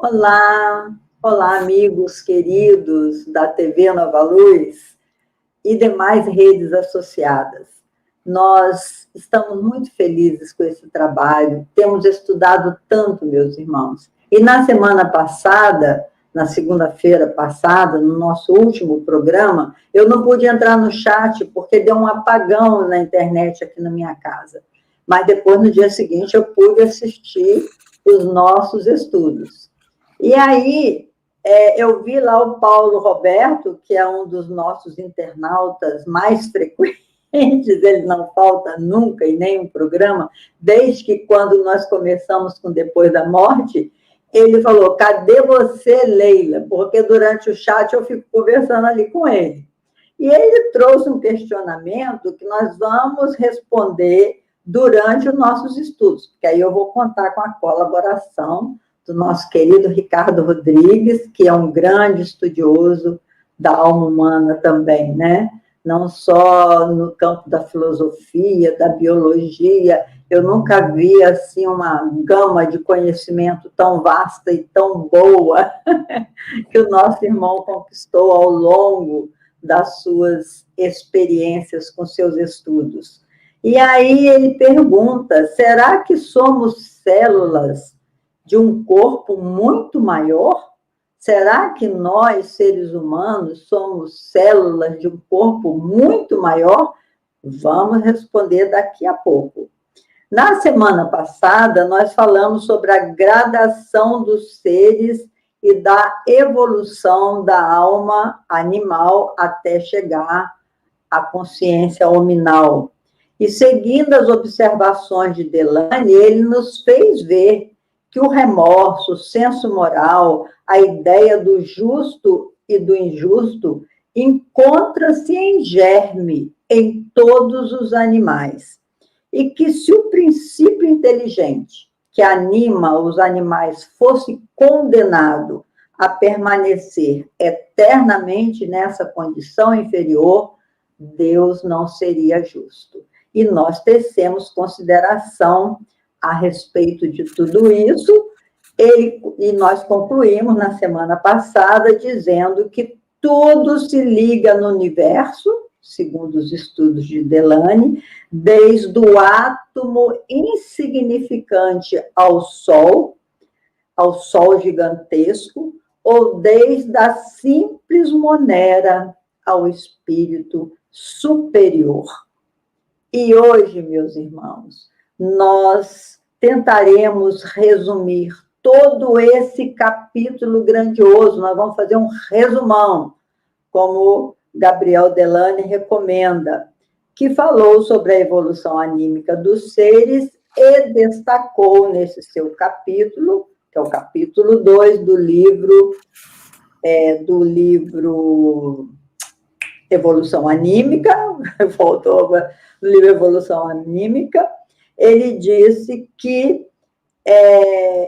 Olá, olá, amigos queridos da TV Nova Luz e demais redes associadas. Nós estamos muito felizes com esse trabalho, temos estudado tanto, meus irmãos. E na semana passada, na segunda-feira passada, no nosso último programa, eu não pude entrar no chat porque deu um apagão na internet aqui na minha casa. Mas depois, no dia seguinte, eu pude assistir os nossos estudos. E aí, eu vi lá o Paulo Roberto, que é um dos nossos internautas mais frequentes, ele não falta nunca em nenhum programa, desde que quando nós começamos com Depois da Morte, ele falou, cadê você, Leila? Porque durante o chat eu fico conversando ali com ele. E ele trouxe um questionamento que nós vamos responder durante os nossos estudos, porque aí eu vou contar com a colaboração do nosso querido Ricardo Rodrigues, que é um grande estudioso da alma humana também, né? Não só no campo da filosofia, da biologia, eu nunca vi assim uma gama de conhecimento tão vasta e tão boa que o nosso irmão conquistou ao longo das suas experiências com seus estudos. E aí ele pergunta, será que somos células de um corpo muito maior? Será que nós, seres humanos, somos células de um corpo muito maior? Vamos responder daqui a pouco. Na semana passada, nós falamos sobre a gradação dos seres e da evolução da alma animal até chegar à consciência hominal. E seguindo as observações de Delane, ele nos fez ver que o remorso, o senso moral, a ideia do justo e do injusto encontra-se em germe em todos os animais. E que se o princípio inteligente que anima os animais fosse condenado a permanecer eternamente nessa condição inferior, Deus não seria justo. E nós tecemos consideração a respeito de tudo isso, e nós concluímos na semana passada dizendo que tudo se liga no universo, segundo os estudos de Delane, desde o átomo insignificante ao Sol gigantesco, ou desde a simples monera ao espírito superior. E hoje, meus irmãos, nós tentaremos resumir todo esse capítulo grandioso, nós vamos fazer um resumão, como Gabriel Delane recomenda, que falou sobre a evolução anímica dos seres e destacou nesse seu capítulo, que é o capítulo 2 do livro Evolução Anímica, faltou no livro Evolução Anímica, ele disse que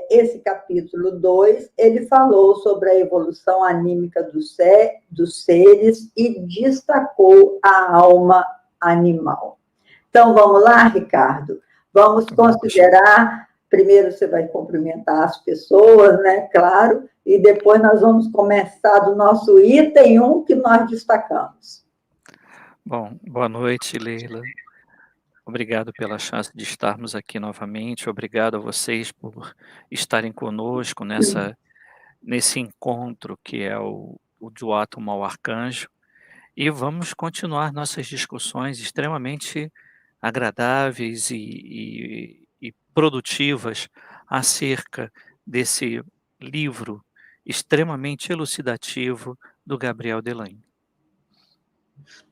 esse capítulo 2, ele falou sobre a evolução anímica dos seres e destacou a alma animal. Então, vamos lá, Ricardo? Vamos considerar, primeiro você vai cumprimentar as pessoas, né, claro, e depois nós vamos começar do nosso item 1 que nós destacamos. Bom, boa noite, Leila. Obrigado pela chance de estarmos aqui novamente. Obrigado a vocês por estarem conosco nesse encontro que é o do átomo ao arcanjo. E vamos continuar nossas discussões extremamente agradáveis e produtivas acerca desse livro extremamente elucidativo do Gabriel Delane.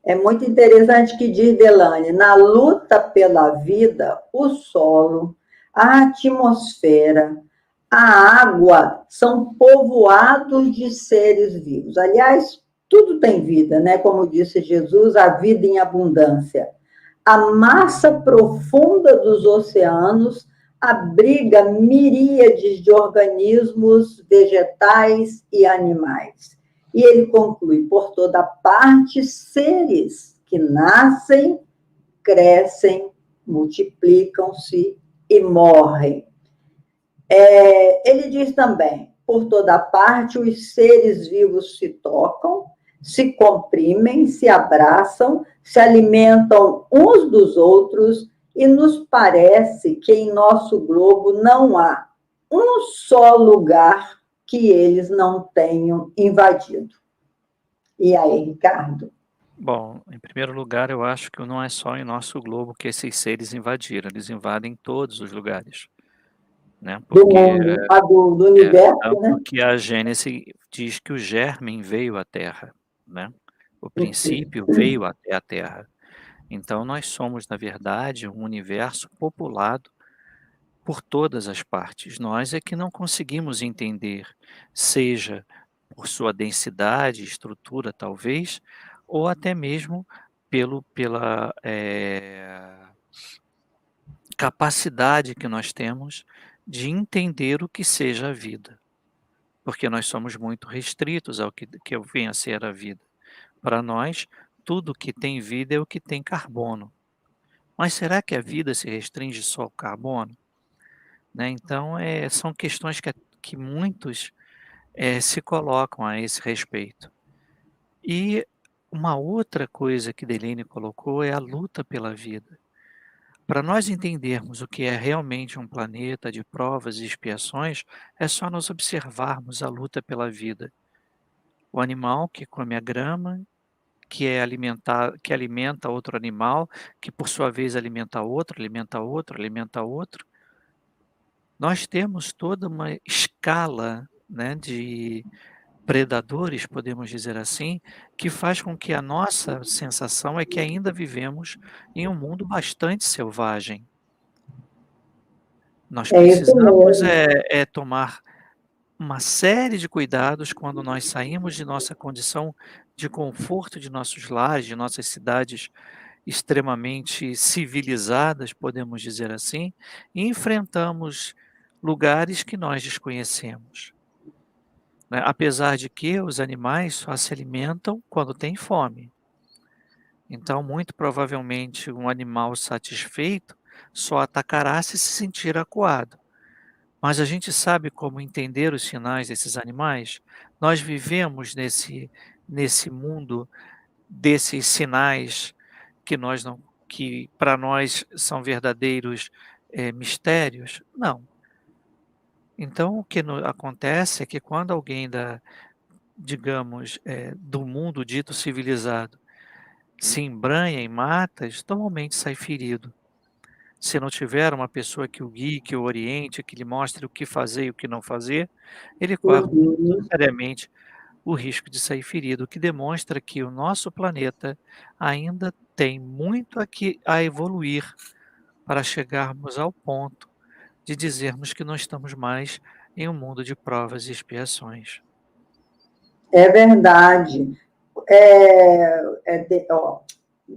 É muito interessante que diz Delane, na luta pela vida, o solo, a atmosfera, a água são povoados de seres vivos. Aliás, tudo tem vida, né? Como disse Jesus, a vida em abundância. A massa profunda dos oceanos abriga miríades de organismos vegetais e animais. E ele conclui, por toda parte, seres que nascem, crescem, multiplicam-se e morrem. Ele diz também, por toda parte, os seres vivos se tocam, se comprimem, se abraçam, se alimentam uns dos outros, e nos parece que em nosso globo não há um só lugar que eles não tenham invadido. E aí, Ricardo? Bom, em primeiro lugar, eu acho que não é só em nosso globo que esses seres invadiram, eles invadem todos os lugares, né? Do Porque mundo, do universo, né? tanto que a Gênese diz que o germen veio à Terra, né? O princípio veio até a Terra. Então, nós somos, na verdade, um universo populado por todas as partes. Nós é que não conseguimos entender, seja por sua densidade, estrutura, talvez, ou até mesmo pela capacidade que nós temos de entender o que seja a vida. Porque nós somos muito restritos ao que vem a ser a vida. Para nós, tudo que tem vida é o que tem carbono. Mas será que a vida se restringe só ao carbono? Né? Então, são questões que muitos se colocam a esse respeito. E uma outra coisa que Deline colocou é a luta pela vida. Para nós entendermos o que é realmente um planeta de provas e expiações, é só nós observarmos a luta pela vida. O animal que come a grama, que alimenta outro animal, que por sua vez alimenta outro, alimenta outro, alimenta outro. Nós temos toda uma escala, né, de predadores, podemos dizer assim, que faz com que a nossa sensação é que ainda vivemos em um mundo bastante selvagem. Nós É isso precisamos mesmo. tomar uma série de cuidados quando nós saímos de nossa condição de conforto de nossos lares, de nossas cidades extremamente civilizadas, podemos dizer assim, e enfrentamos lugares que nós desconhecemos, né? Apesar de que os animais só se alimentam quando têm fome. Então, muito provavelmente, um animal satisfeito só atacará se se sentir acuado. Mas a gente sabe como entender os sinais desses animais? Nós vivemos nesse mundo desses sinais que nós não que para nós são verdadeiros, mistérios? Não. Então o que acontece é que quando alguém digamos, do mundo dito civilizado, se embranha em matas, normalmente sai ferido. Se não tiver uma pessoa que o guie, que o oriente, que lhe mostre o que fazer e o que não fazer, ele corre muito Uhum. seriamente o risco de sair ferido, o que demonstra que o nosso planeta ainda tem muito a evoluir para chegarmos ao ponto de dizermos que não estamos mais em um mundo de provas e expiações. É verdade.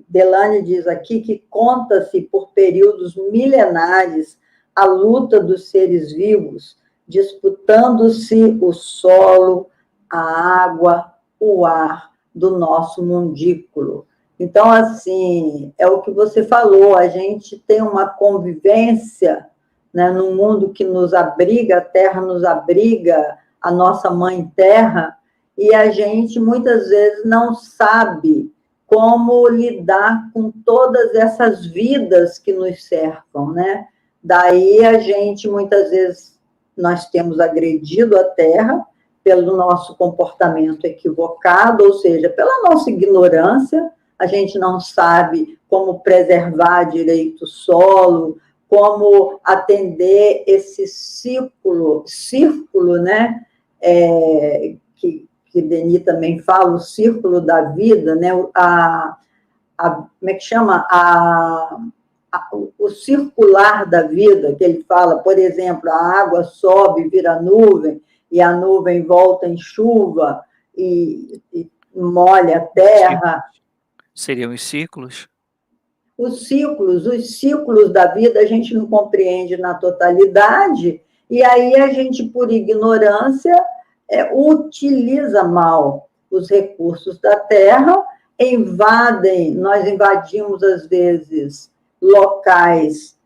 Delane diz aqui que conta-se por períodos milenares a luta dos seres vivos, disputando-se o solo, a água, o ar do nosso mundículo. Então, assim, é o que você falou, a gente tem uma convivência, né, num mundo que nos abriga, a Terra nos abriga, a nossa Mãe Terra, e a gente muitas vezes não sabe como lidar com todas essas vidas que nos cercam, né? Daí a gente, muitas vezes, nós temos agredido a Terra pelo nosso comportamento equivocado, ou seja, pela nossa ignorância, a gente não sabe como preservar direito o solo, como atender esse círculo, né? Que Denis também fala, o círculo da vida, né? Como é que chama? O circular da vida, que ele fala, por exemplo, a água sobe, vira nuvem, e a nuvem volta em chuva e molha a terra. Seriam os ciclos? Os ciclos da vida a gente não compreende na totalidade, e aí a gente, por ignorância, utiliza mal os recursos da terra, nós invadimos, às vezes, locais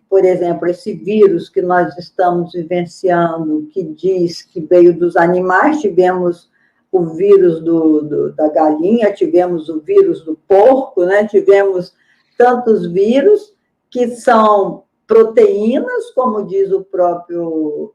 por exemplo, esse vírus que nós estamos vivenciando, que diz que veio dos animais, tivemos o vírus da galinha, tivemos o vírus do porco, né? Tivemos tantos vírus que são proteínas, como diz o próprio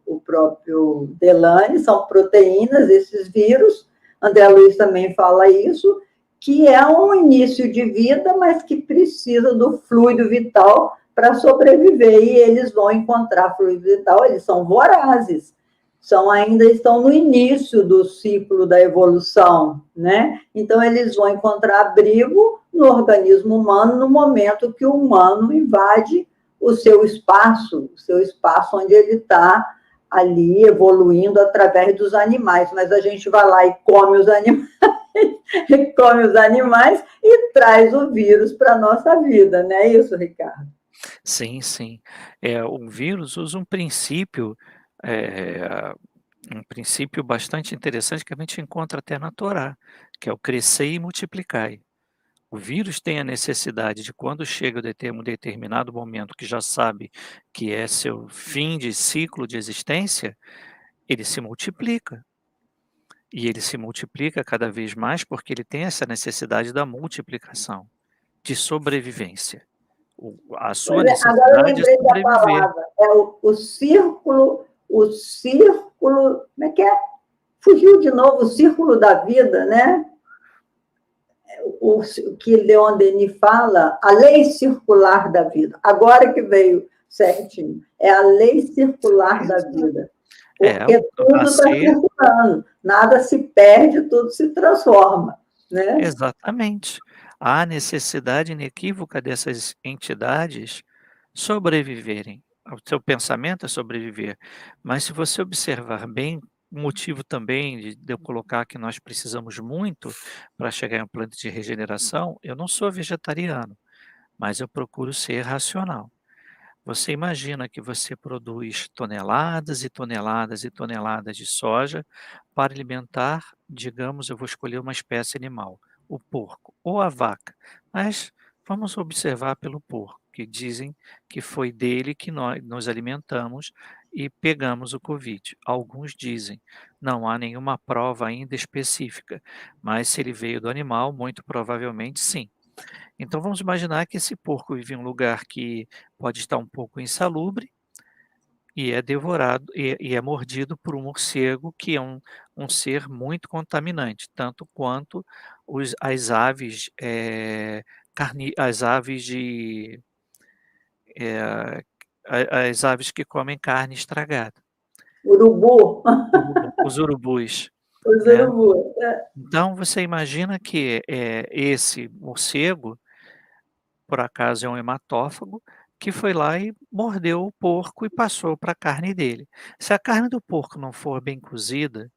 Delany, são proteínas, esses vírus, André Luiz também fala isso, que é um início de vida, mas que precisa do fluido vital para sobreviver, e eles vão encontrar fluido vital, eles são vorazes, ainda estão no início do ciclo da evolução, né? Então, eles vão encontrar abrigo no organismo humano no momento que o humano invade o seu espaço onde ele está ali evoluindo através dos animais, mas a gente vai lá e come os animais, e traz o vírus para a nossa vida, não é isso, Ricardo? Sim, sim. O vírus usa um princípio bastante interessante que a gente encontra até na Torá, que é o crescer e multiplicai. O vírus tem a necessidade de, quando chega um determinado momento que já sabe que é seu fim de ciclo de existência, ele se multiplica. E ele se multiplica cada vez mais porque ele tem essa necessidade da multiplicação, de sobrevivência. A sua Agora eu necessidade é lembrei da sobreviver. palavra, é o círculo, como é que é? Fugiu de novo, o círculo da vida, né? O que Leon Denis fala, a lei circular da vida. Agora que veio certinho, é a lei circular da vida. Porque tudo está circulando, nada se perde, tudo se transforma, né? Exatamente. Há a necessidade inequívoca dessas entidades sobreviverem. O seu pensamento é sobreviver. Mas, se você observar bem, o motivo também de eu colocar que nós precisamos muito para chegar em um plano de regeneração, eu não sou vegetariano, mas eu procuro ser racional. Você imagina que você produz toneladas e toneladas e toneladas de soja para alimentar, digamos, eu vou escolher uma espécie animal, o porco ou a vaca, mas vamos observar pelo porco, que dizem que foi dele que nós nos alimentamos e pegamos o Covid. Alguns dizem, não há nenhuma prova ainda específica, mas se ele veio do animal, muito provavelmente sim. Então vamos imaginar que esse porco vive em um lugar que pode estar um pouco insalubre e é devorado e é mordido por um morcego, que é um ser muito contaminante, tanto quanto as aves, as aves de as aves que comem carne estragada. Urubu. Os urubus, Os né. urubus. Então você imagina que, esse morcego, por acaso, é um hematófago, que foi lá e mordeu o porco e passou para a carne dele. Se a carne do porco não for bem cozida,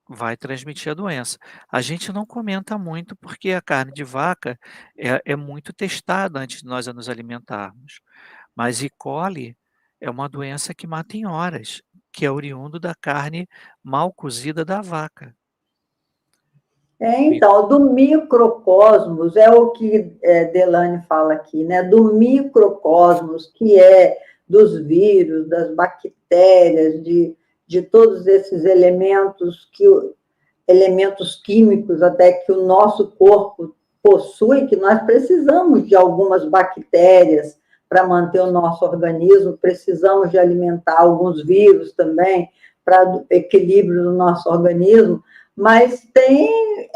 vai transmitir a doença. A gente não comenta muito, porque a carne de vaca é muito testada antes de nós a nos alimentarmos. Mas E. coli é uma doença que mata em horas, que é oriundo da carne mal cozida da vaca. Então, do microcosmos, é o que Delany fala aqui, né? Do microcosmos, que é dos vírus, das bactérias, de todos esses elementos químicos até que o nosso corpo possui, que nós precisamos de algumas bactérias para manter o nosso organismo, precisamos de alimentar alguns vírus também para equilíbrio do nosso organismo, mas tem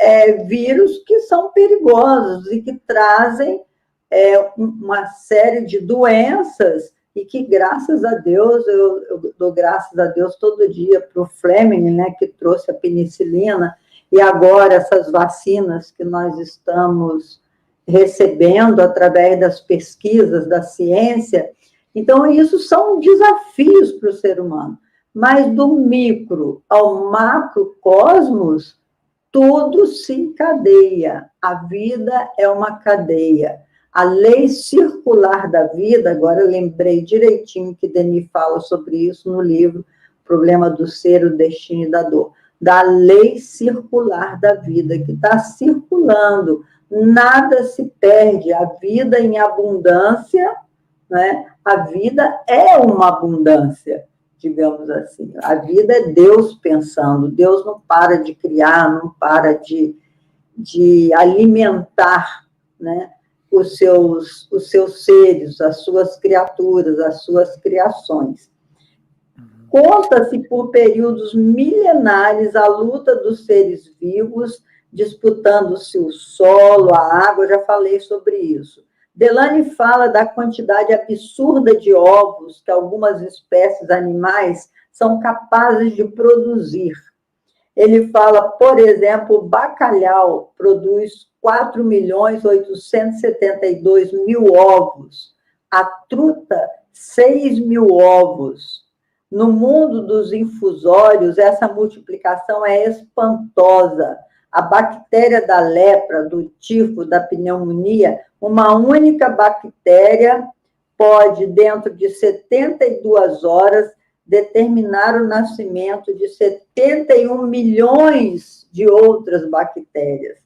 vírus que são perigosos e que trazem uma série de doenças e que, graças a Deus, eu dou graças a Deus todo dia para o Fleming, né, que trouxe a penicilina, e agora essas vacinas que nós estamos recebendo através das pesquisas da ciência. Então, isso são desafios para o ser humano. Mas do micro ao macrocosmos, tudo se encadeia. A vida é uma cadeia. A lei circular da vida, agora eu lembrei direitinho que Denis fala sobre isso no livro Problema do Ser, o Destino e da Dor, da lei circular da vida, que está circulando nada se perde. A vida em abundância, né? A vida é uma abundância, digamos assim. A vida é Deus pensando. Deus não para de criar, não para de alimentar, né, os seus seres, as suas criaturas, as suas criações. Conta-se por períodos milenares a luta dos seres vivos, disputando-se o solo, a água, já falei sobre isso. Delany fala da quantidade absurda de ovos que algumas espécies animais são capazes de produzir. Ele fala, por exemplo, o bacalhau produz 4.872.000 ovos, a truta, 6.000 ovos. No mundo dos infusórios, essa multiplicação é espantosa. A bactéria da lepra, do tifo, da pneumonia, uma única bactéria pode, dentro de 72 horas, determinar o nascimento de 71 milhões de outras bactérias.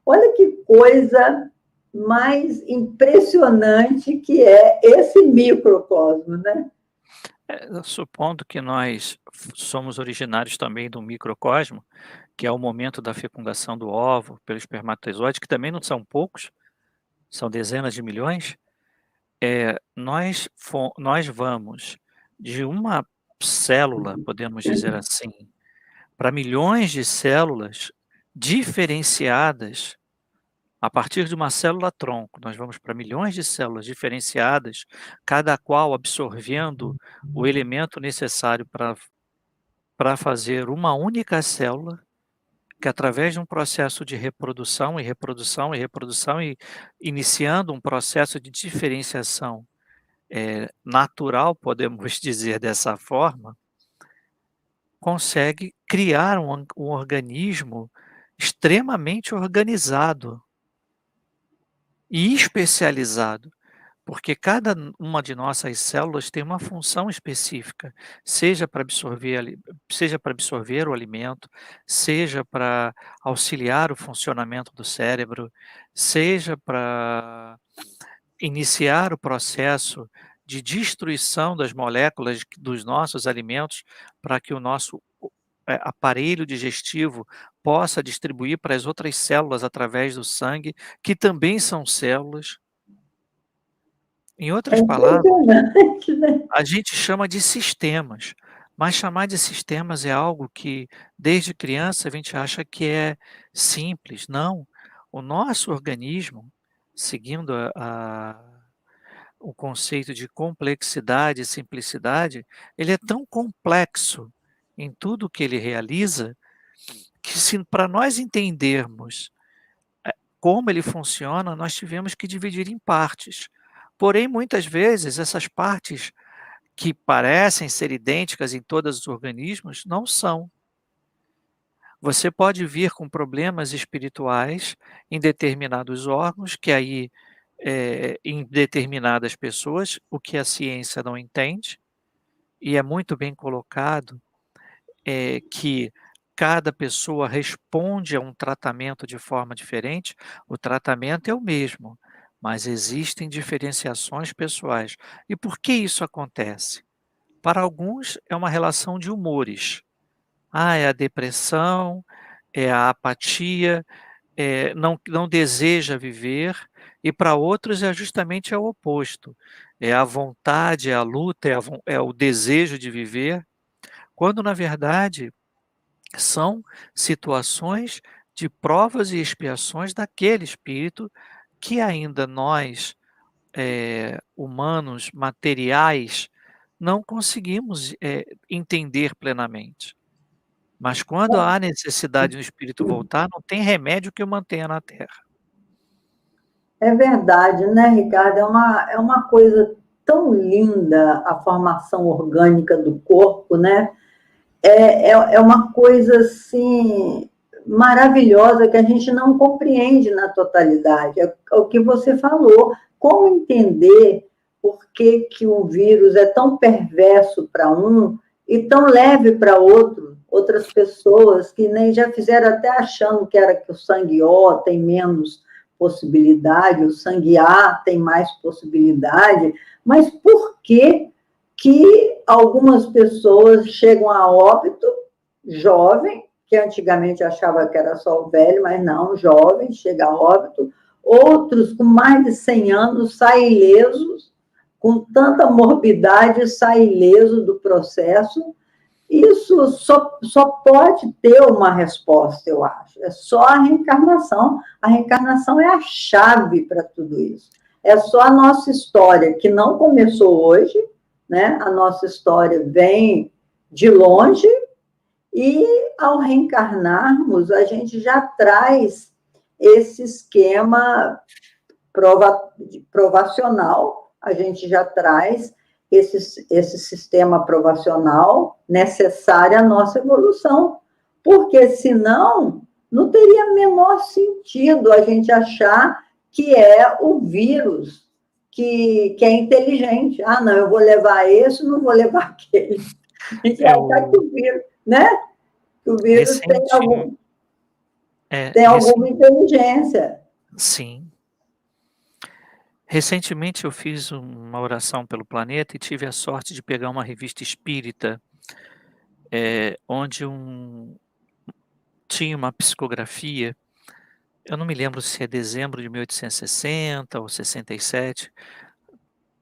Olha que coisa mais impressionante que é esse microcosmo, né? Supondo que nós somos originários também do microcosmo, que é o momento da fecundação do ovo pelo espermatozoide, que também não são poucos, são dezenas de milhões, nós vamos de uma célula, podemos dizer assim, para milhões de células diferenciadas. A partir de uma célula-tronco, nós vamos para milhões de células diferenciadas, cada qual absorvendo o elemento necessário para fazer uma única célula, que através de um processo de reprodução e reprodução e reprodução, e iniciando um processo de diferenciação natural, podemos dizer dessa forma, consegue criar um organismo extremamente organizado e especializado, porque cada uma de nossas células tem uma função específica, seja para absorver o alimento, seja para auxiliar o funcionamento do cérebro, seja para iniciar o processo de destruição das moléculas dos nossos alimentos, para que o nosso aparelho digestivo possa distribuir para as outras células através do sangue, que também são células. Em outras palavras, Né? a gente chama de sistemas, mas chamar de sistemas é algo que, desde criança, a gente acha que é simples. Não, o nosso organismo, seguindo o conceito de complexidade e simplicidade, ele é tão complexo em tudo que ele realiza, que se para nós entendermos como ele funciona, nós tivemos que dividir em partes. Porém, muitas vezes, essas partes que parecem ser idênticas em todos os organismos, não são. Você pode vir com problemas espirituais em determinados órgãos, que aí, em determinadas pessoas, o que a ciência não entende, e é muito bem colocado, que cada pessoa responde a um tratamento de forma diferente, o tratamento é o mesmo, mas existem diferenciações pessoais. E por que isso acontece? Para alguns é uma relação de humores. É a depressão, é a apatia, não deseja viver, e para outros é justamente o oposto. É a vontade, é a luta, é o desejo de viver, quando na verdade são situações de provas e expiações daquele espírito que ainda nós, humanos, materiais, não conseguimos entender plenamente. Mas quando há necessidade do espírito voltar, não tem remédio que o mantenha na Terra. É verdade, né, Ricardo? É uma coisa tão linda a formação orgânica do corpo, né? É uma coisa, assim, maravilhosa que a gente não compreende na totalidade. É o que você falou. Como entender por que um vírus é tão perverso para um e tão leve para outras pessoas que nem já fizeram até achando que era que o sangue O tem menos possibilidade, o sangue A tem mais possibilidade, mas por que que algumas pessoas chegam a óbito jovem, que antigamente achava que era só o velho, mas não, jovem, chega a óbito, outros com mais de 100 anos saem ilesos, com tanta morbidade, saem ileso do processo. Isso só pode ter uma resposta, eu acho. É só a reencarnação. A reencarnação é a chave para tudo isso. É só a nossa história, que não começou hoje, né? A nossa história vem de longe, e ao reencarnarmos, a gente já traz esse esquema provacional, a gente já traz esse sistema provacional necessário à nossa evolução, porque senão não teria menor sentido a gente achar que é o vírus que é inteligente. Ah, não, eu vou levar esse, não vou levar aquele. A gente achar que o vírus, né? Que o vírus tem alguma inteligência. Sim. Recentemente eu fiz uma oração pelo planeta e tive a sorte de pegar uma revista espírita, onde tinha uma psicografia, eu não me lembro se é dezembro de 1860 ou 67.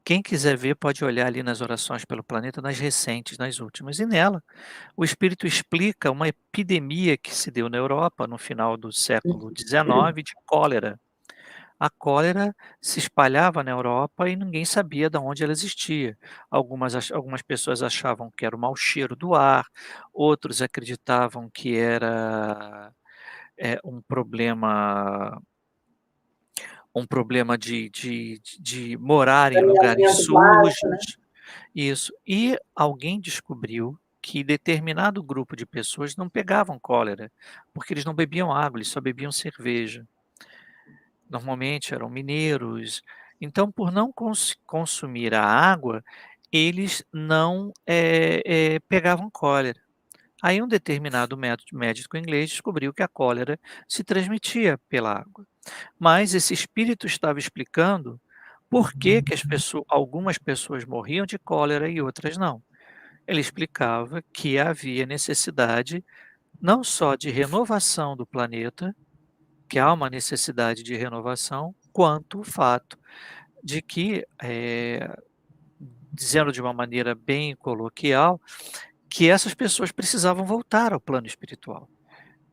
Quem quiser ver pode olhar ali nas orações pelo planeta, nas recentes, nas últimas. E nela, o espírito explica uma epidemia que se deu na Europa no final do século XIX de cólera. A cólera se espalhava na Europa e ninguém sabia de onde ela existia. Algumas pessoas achavam que era o mau cheiro do ar, outros acreditavam que era um problema de morar em lugares Saneamento básico, né? sujos. Isso. E alguém descobriu que determinado grupo de pessoas não pegavam cólera, porque eles não bebiam água, eles só bebiam cerveja. Normalmente eram mineiros. Então, por não consumir a água, eles não pegavam cólera. Aí um determinado médico inglês descobriu que a cólera se transmitia pela água. Mas esse espírito estava explicando por que que algumas pessoas morriam de cólera e outras não. Ele explicava que havia necessidade não só de renovação do planeta, que há uma necessidade de renovação, quanto o fato de que, dizendo de uma maneira bem coloquial, que essas pessoas precisavam voltar ao plano espiritual,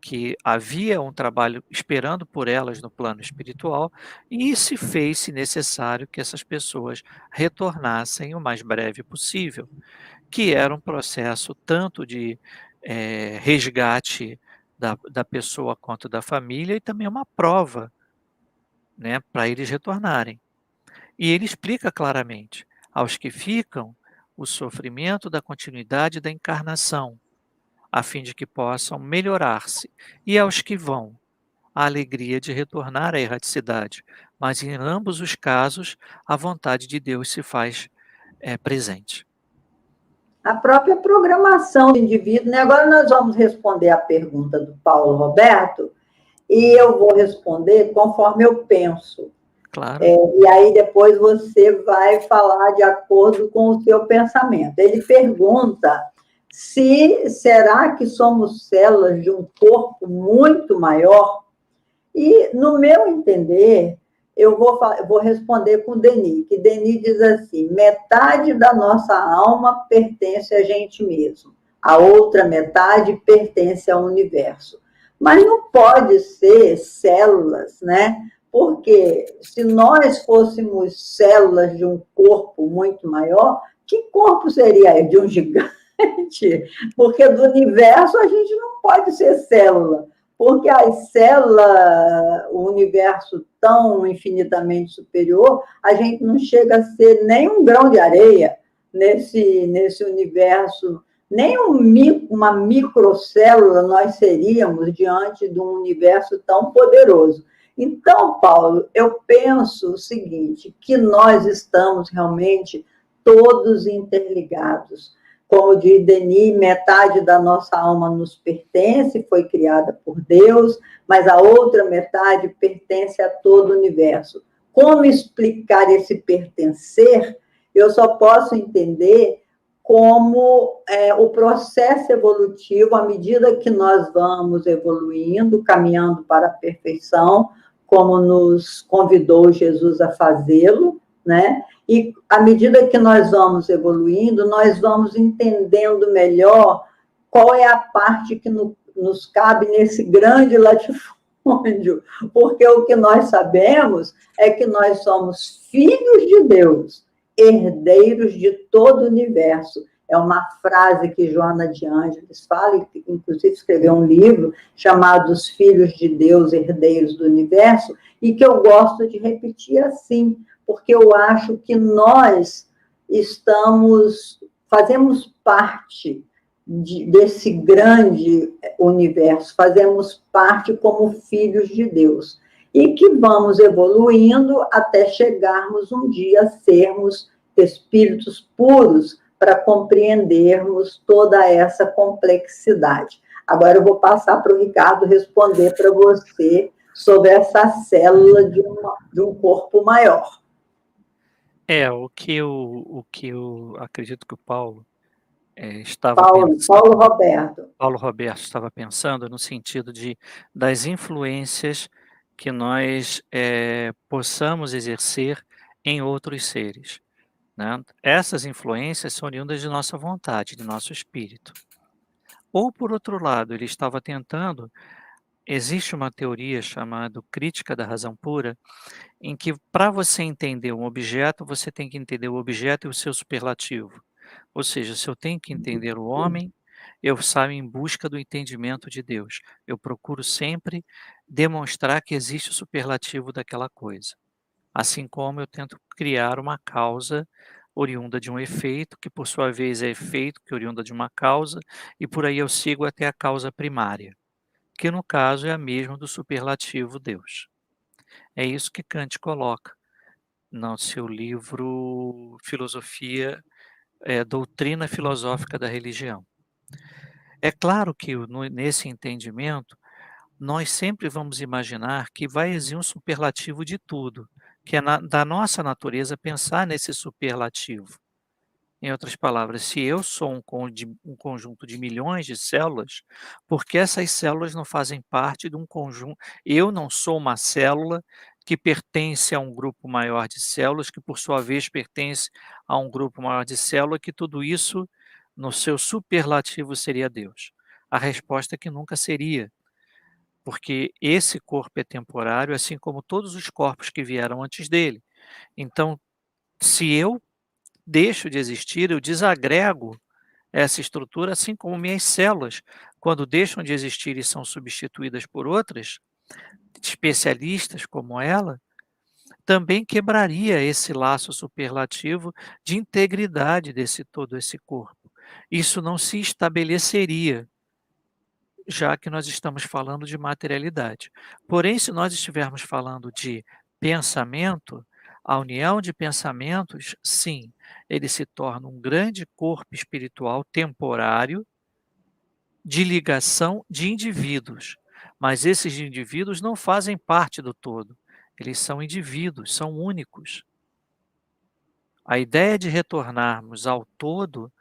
que havia um trabalho esperando por elas no plano espiritual e se fez-se necessário que essas pessoas retornassem o mais breve possível, que era um processo tanto de resgate da pessoa quanto da família e também uma prova, né, para eles retornarem. E ele explica claramente: aos que ficam, o sofrimento da continuidade da encarnação, a fim de que possam melhorar-se, e aos que vão, a alegria de retornar à erraticidade, mas em ambos os casos, a vontade de Deus se faz presente. A própria programação do indivíduo, né? Agora nós vamos responder a pergunta do Paulo Roberto, e eu vou responder conforme eu penso. Claro. E aí depois você vai falar de acordo com o seu pensamento. Ele pergunta se será que somos células de um corpo muito maior? E, no meu entender, eu vou responder com Denis, que Denis diz assim: metade da nossa alma pertence a gente mesmo, a outra metade pertence ao universo. Mas não pode ser células, né? Porque se nós fôssemos células de um corpo muito maior, que corpo seria de um gigante? Porque do universo a gente não pode ser célula, porque as células, o universo tão infinitamente superior, a gente não chega a ser nem um grão de areia nesse universo, nem uma microcélula nós seríamos diante de um universo tão poderoso. Então, Paulo, eu penso o seguinte, que nós estamos realmente todos interligados. Como diz Denis, metade da nossa alma nos pertence, foi criada por Deus, mas a outra metade pertence a todo o universo. Como explicar esse pertencer? Eu só posso entender como o processo evolutivo, à medida que nós vamos evoluindo, caminhando para a perfeição, como nos convidou Jesus a fazê-lo, né? E à medida que nós vamos evoluindo, nós vamos entendendo melhor qual é a parte que nos cabe nesse grande latifúndio, porque o que nós sabemos é que nós somos filhos de Deus, herdeiros de todo o universo. É uma frase que Joana de Ângeles fala, e inclusive escreveu um livro chamado Os Filhos de Deus, Herdeiros do Universo, e que eu gosto de repetir assim, porque eu acho que nós fazemos parte desse grande universo, fazemos parte como filhos de Deus, e que vamos evoluindo até chegarmos um dia a sermos espíritos puros para compreendermos toda essa complexidade. Agora eu vou passar para o Ricardo responder para você sobre essa célula de um corpo maior. O que eu acredito que o Paulo estava pensando. Paulo Roberto estava pensando no sentido das influências que nós possamos exercer em outros seres, né? Essas influências são oriundas de nossa vontade, de nosso espírito. Ou, por outro lado, ele estava tentando. Existe uma teoria chamada crítica da razão pura, em que para você entender um objeto, você tem que entender o objeto e o seu superlativo. Ou seja, se eu tenho que entender o homem, eu saio em busca do entendimento de Deus. Eu procuro sempre demonstrar que existe o superlativo daquela coisa. Assim como eu tento criar uma causa oriunda de um efeito, que por sua vez é efeito que oriunda de uma causa, e por aí eu sigo até a causa primária, que no caso é a mesma do superlativo Deus. É isso que Kant coloca no seu livro Filosofia, Doutrina Filosófica da Religião. É claro que nesse entendimento, nós sempre vamos imaginar que vai existir um superlativo de tudo, que é da nossa natureza pensar nesse superlativo. Em outras palavras, se eu sou um conjunto de milhões de células, por que essas células não fazem parte de um conjunto? Eu não sou uma célula que pertence a um grupo maior de células, que por sua vez pertence a um grupo maior de células, que tudo isso, no seu superlativo, seria Deus. A resposta é que nunca seria, porque esse corpo é temporário, assim como todos os corpos que vieram antes dele. Então, se eu deixo de existir, eu desagrego essa estrutura, assim como minhas células, quando deixam de existir e são substituídas por outras, especialistas como ela, também quebraria esse laço superlativo de integridade desse todo esse corpo. Isso não se estabeleceria, já que nós estamos falando de materialidade. Porém, se nós estivermos falando de pensamento, a união de pensamentos, sim, ele se torna um grande corpo espiritual temporário de ligação de indivíduos. Mas esses indivíduos não fazem parte do todo. Eles são indivíduos, são únicos. A ideia de retornarmos ao todo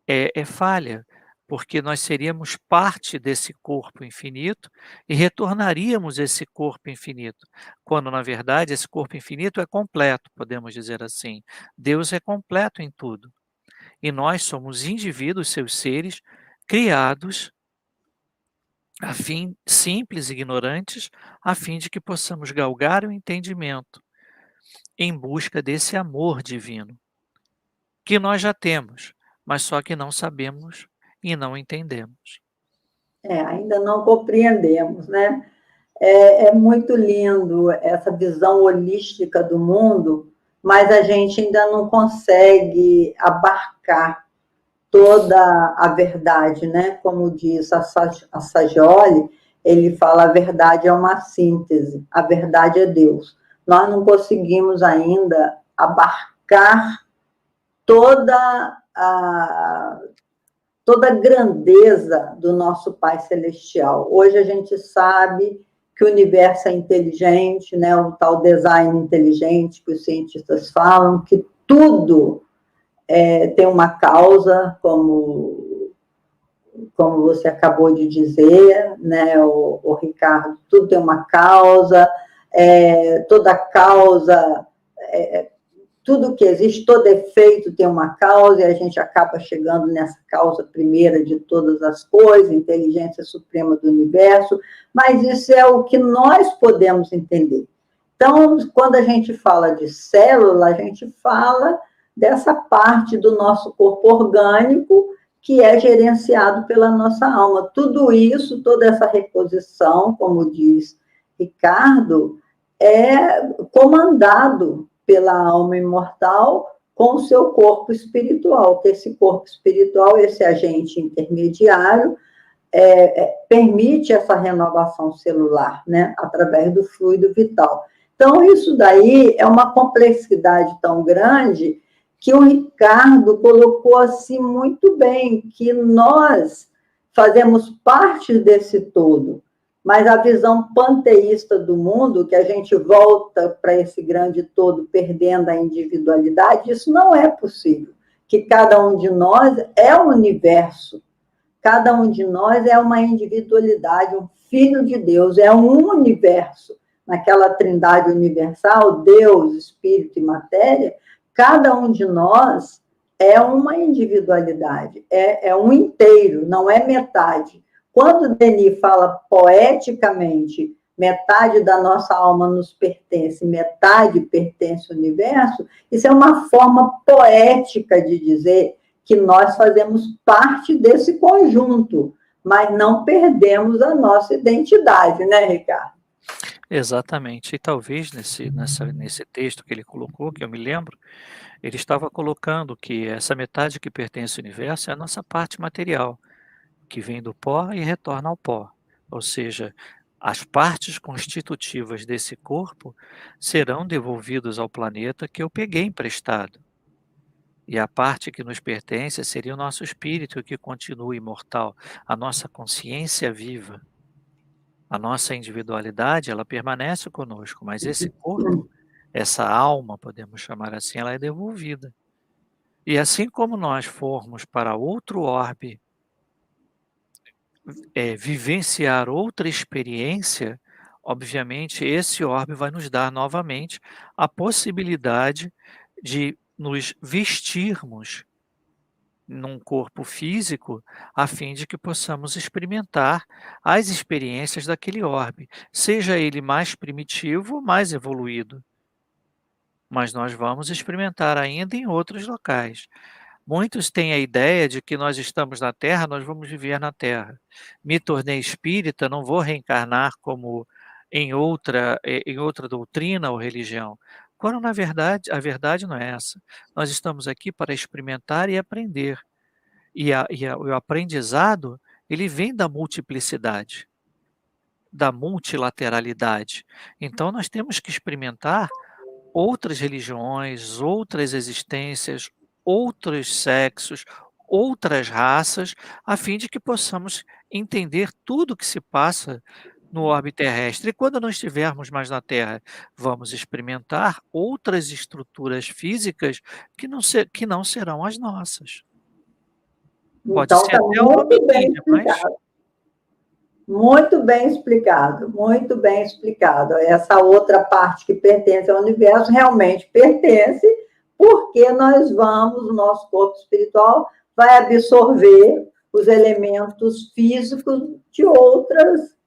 é falha, porque nós seríamos parte desse corpo infinito e retornaríamos esse corpo infinito, quando na verdade esse corpo infinito é completo, podemos dizer assim. Deus é completo em tudo. E nós somos indivíduos, seus seres, criados a fim simples e ignorantes, a fim de que possamos galgar o entendimento em busca desse amor divino, que nós já temos, mas só que não sabemos e não entendemos. Ainda não compreendemos, né? É muito lindo essa visão holística do mundo, mas a gente ainda não consegue abarcar toda a verdade, né? Como diz a Sagioli, ele fala: a verdade é uma síntese, a verdade é Deus. Nós não conseguimos ainda abarcar toda toda a grandeza do nosso Pai Celestial. Hoje a gente sabe que o universo é inteligente, né? O tal design inteligente que os cientistas falam, que tudo tem uma causa, como você acabou de dizer, né, o Ricardo, tudo tem uma causa, toda causa, tudo que existe, todo efeito tem uma causa, e a gente acaba chegando nessa causa primeira de todas as coisas, inteligência suprema do universo, mas isso é o que nós podemos entender. Então, quando a gente fala de célula, a gente fala dessa parte do nosso corpo orgânico que é gerenciado pela nossa alma. Tudo isso, toda essa reposição, como diz Ricardo, é comandado pela alma imortal com o seu corpo espiritual, que esse corpo espiritual, esse agente intermediário, permite essa renovação celular, né, através do fluido vital. Então, isso daí é uma complexidade tão grande que o Ricardo colocou assim muito bem, que nós fazemos parte desse todo, mas a visão panteísta do mundo, que a gente volta para esse grande todo perdendo a individualidade, isso não é possível, que cada um de nós é um universo, cada um de nós é uma individualidade, um filho de Deus, é um universo, naquela trindade universal, Deus, Espírito e Matéria. Cada um de nós é uma individualidade, é um inteiro, não é metade. Quando Denis fala poeticamente, metade da nossa alma nos pertence, metade pertence ao universo, isso é uma forma poética de dizer que nós fazemos parte desse conjunto, mas não perdemos a nossa identidade, né, Ricardo? Exatamente. E talvez nesse texto que ele colocou, que eu me lembro, ele estava colocando que essa metade que pertence ao universo é a nossa parte material, que vem do pó e retorna ao pó. Ou seja, as partes constitutivas desse corpo serão devolvidas ao planeta que eu peguei emprestado. E a parte que nos pertence seria o nosso espírito, que continua imortal, a nossa consciência viva. A nossa individualidade, ela permanece conosco, mas esse corpo, essa alma, podemos chamar assim, ela é devolvida. E assim como nós formos para outro orbe, vivenciar outra experiência, obviamente esse orbe vai nos dar novamente a possibilidade de nos vestirmos num corpo físico, a fim de que possamos experimentar as experiências daquele orbe, seja ele mais primitivo ou mais evoluído. Mas nós vamos experimentar ainda em outros locais. Muitos têm a ideia de que nós estamos na Terra, nós vamos viver na Terra. Me tornei espírita, não vou reencarnar como em outra doutrina ou religião. Quando, na verdade, a verdade não é essa. Nós estamos aqui para experimentar e aprender. O aprendizado, ele vem da multiplicidade, da multilateralidade. Então, nós temos que experimentar outras religiões, outras existências, outros sexos, outras raças, a fim de que possamos entender tudo o que se passa no orbe terrestre. E quando não estivermos mais na Terra, vamos experimentar outras estruturas físicas que não serão as nossas. Pode Então, ser está até uma muito bem menina, mas explicado. Muito bem explicado, muito bem explicado. Essa outra parte que pertence ao universo realmente pertence, porque nós vamos, o nosso corpo espiritual vai absorver os elementos físicos de outras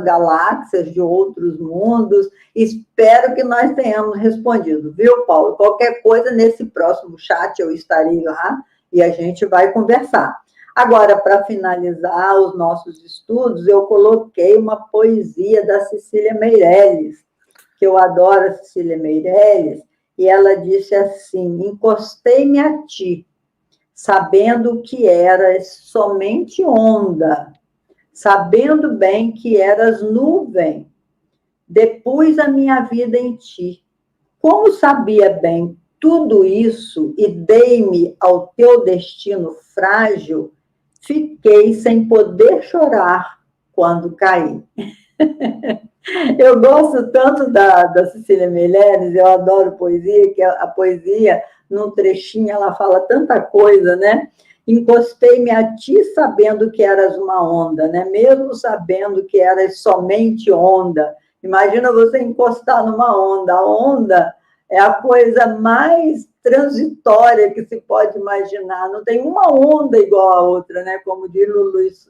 galáxias, de outros mundos. Espero que nós tenhamos respondido, viu, Paulo? Qualquer coisa, nesse próximo chat eu estarei lá e a gente vai conversar. Agora, para finalizar os nossos estudos, eu coloquei uma poesia da Cecília Meirelles, que eu adoro a Cecília Meirelles, e ela disse assim: encostei-me a ti, sabendo que eras somente onda, sabendo bem que eras nuvem, depus a minha vida em ti. Como sabia bem tudo isso e dei-me ao teu destino frágil, fiquei sem poder chorar quando caí. Eu gosto tanto da Cecília Meirelles, eu adoro poesia, que a poesia, num trechinho, ela fala tanta coisa, né? Encostei-me a ti sabendo que eras uma onda, né? Mesmo sabendo que eras somente onda. Imagina você encostar numa onda. A onda é a coisa mais transitória que se pode imaginar. Não tem uma onda igual a outra, né? Como diz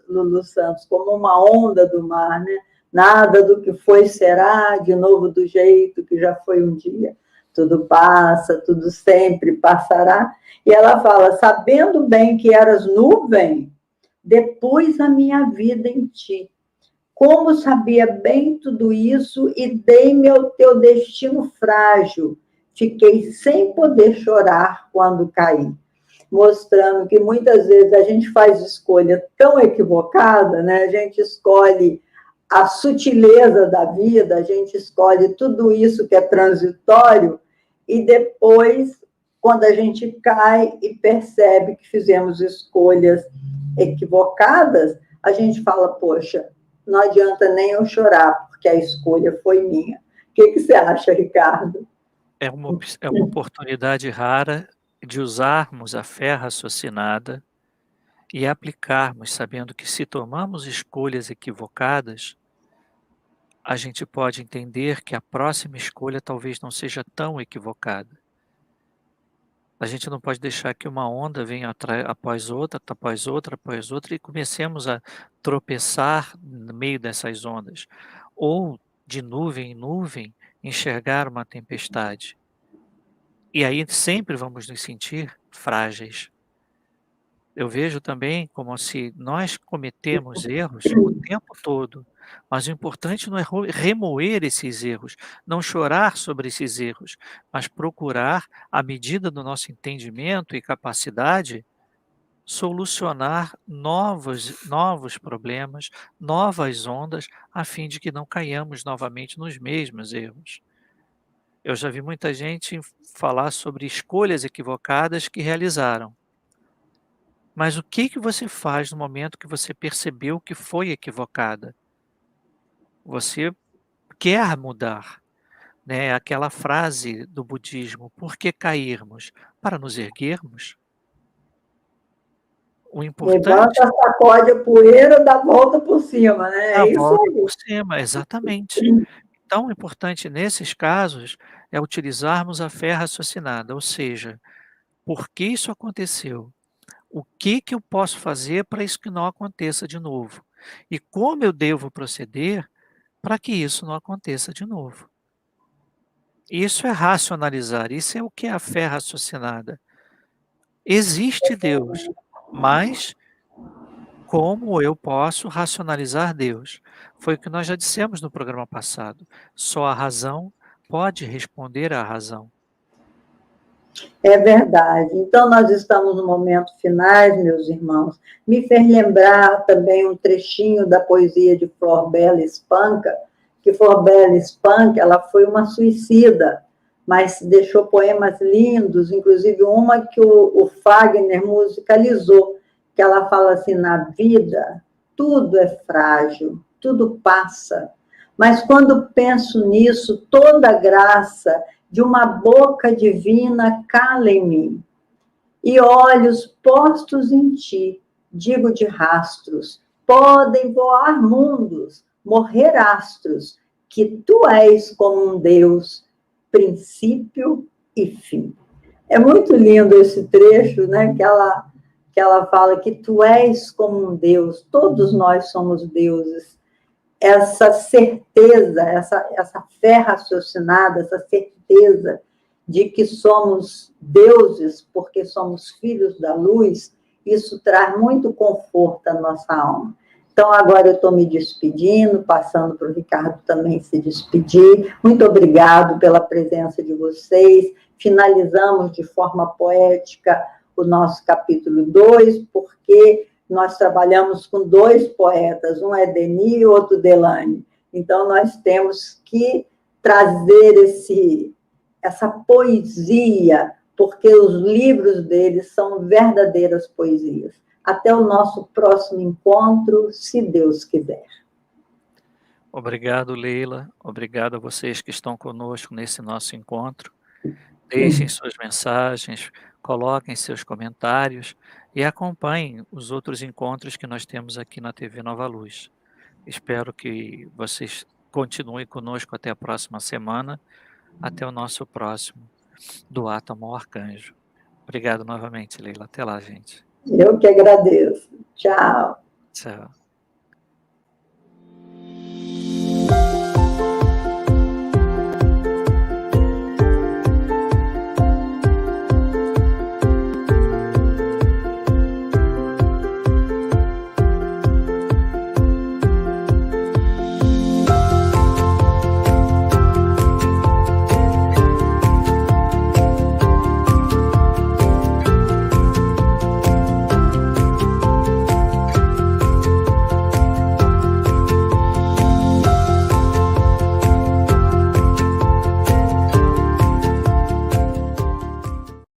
Lulu Santos, como uma onda do mar, né? Nada do que foi será de novo do jeito que já foi um dia. Tudo passa, tudo sempre passará. E ela fala, sabendo bem que eras nuvem, depus a minha vida em ti. Como sabia bem tudo isso e dei-me ao teu destino frágil. Fiquei sem poder chorar quando caí. Mostrando que muitas vezes a gente faz escolha tão equivocada, né? A gente escolhe a sutileza da vida, a gente escolhe tudo isso que é transitório e depois, quando a gente cai e percebe que fizemos escolhas equivocadas, a gente fala, poxa, não adianta nem eu chorar, porque a escolha foi minha. O que você acha, Ricardo? É uma oportunidade rara de usarmos a fé raciocinada e aplicarmos, sabendo que se tomamos escolhas equivocadas, a gente pode entender que a próxima escolha talvez não seja tão equivocada. A gente não pode deixar que uma onda venha após outra, após outra, e comecemos a tropeçar no meio dessas ondas. Ou, de nuvem em nuvem, enxergar uma tempestade. E aí sempre vamos nos sentir frágeis. Eu vejo também como se nós cometemos erros o tempo todo, mas o importante não é remoer esses erros, não chorar sobre esses erros, mas procurar, à medida do nosso entendimento e capacidade, solucionar novos problemas, novas ondas, a fim de que não caiamos novamente nos mesmos erros. Eu já vi muita gente falar sobre escolhas equivocadas que realizaram. Mas o que você faz no momento que você percebeu que foi equivocada? Você quer mudar, né? Aquela frase do budismo: "Por que cairmos? Para nos erguermos". O importante Levanta, sacode a poeira, dá a volta por cima, né? é a É isso volta aí. por cima, exatamente. Então o importante nesses casos é utilizarmos a fé raciocinada, ou seja, por que isso aconteceu? O que eu posso fazer para isso que não aconteça de novo? E como eu devo proceder para que isso não aconteça de novo? Isso é racionalizar, isso é o que é a fé raciocinada. Existe Deus, mas como eu posso racionalizar Deus? Foi o que nós já dissemos no programa passado. Só a razão pode responder à razão. É verdade. Então, nós estamos no momento finais, meus irmãos. Me fez lembrar também um trechinho da poesia de Flor Bela Espanca, que Flor Bela Espanca, ela foi uma suicida, mas deixou poemas lindos, inclusive uma que o Fagner musicalizou, que ela fala assim, na vida, tudo é frágil, tudo passa, mas quando penso nisso, toda graça de uma boca divina cala em mim, e olhos postos em ti, digo de rastros, podem voar mundos, morrer astros, que tu és como um Deus, princípio e fim. É muito lindo esse trecho, né? Que ela fala que tu és como um Deus, todos nós somos deuses. Essa certeza, essa fé raciocinada, essa certeza de que somos deuses porque somos filhos da luz, isso traz muito conforto à nossa alma. Então, agora eu estou me despedindo, passando para o Ricardo também se despedir. Muito obrigado pela presença de vocês. Finalizamos de forma poética o nosso capítulo 2, porque nós trabalhamos com dois poetas, um é Denis e outro Delane. Então, nós temos que trazer essa poesia, porque os livros deles são verdadeiras poesias. Até o nosso próximo encontro, se Deus quiser. Obrigado, Leila. Obrigado a vocês que estão conosco nesse nosso encontro. Deixem suas mensagens, coloquem seus comentários e acompanhem os outros encontros que nós temos aqui na TV Nova Luz. Espero que vocês continuem conosco até a próxima semana, até o nosso próximo do Átomo ao Arcanjo. Obrigado novamente, Leila. Até lá, gente. Eu que agradeço. Tchau. Tchau.